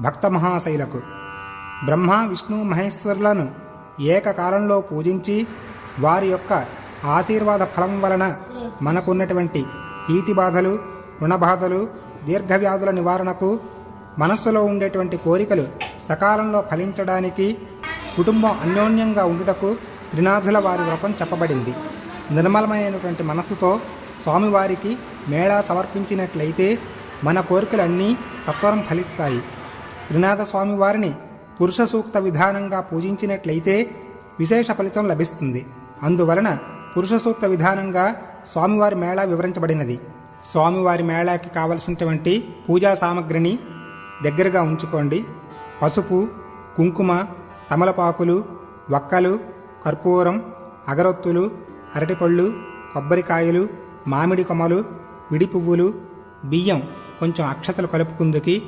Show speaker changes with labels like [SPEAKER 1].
[SPEAKER 1] భక్త మహాశైలకు. బ్రహ్మ విష్ణు మహేశ్వరులను ఏకకాలంలో పూజించి వారి యొక్క ఆశీర్వాద ఫలం వలన మనకున్నటువంటి ఈతి బాధలు, రుణబాధలు, దీర్ఘవ్యాధుల నివారణకు, మనస్సులో ఉండేటువంటి కోరికలు సకాలంలో ఫలించడానికి, కుటుంబం అన్యోన్యంగా ఉండుటకు త్రినాథుల వారి వ్రతం చెప్పబడింది. నిర్మలమైనటువంటి మనస్సుతో స్వామివారికి మేళా సమర్పించినట్లయితే మన కోరికలన్నీ సత్వరం ఫలిస్తాయి. త్రినాథ స్వామివారిని పురుష సూక్త విధానంగా పూజించినట్లయితే విశేష ఫలితం లభిస్తుంది. అందువలన పురుష సూక్త విధానంగా స్వామివారి మేళా వివరించబడినది. స్వామివారి మేళాకి కావలసినటువంటి పూజా సామగ్రిని దగ్గరగా ఉంచుకోండి. పసుపు, కుంకుమ, తమలపాకులు, వక్కలు, కర్పూరం, అగరొత్తులు, అరటిపళ్ళు, కొబ్బరికాయలు, మామిడి కొమ్మలు, విడి పువ్వులు, బియ్యం, కొంచెం అక్షతలు కలుపుకుందుకి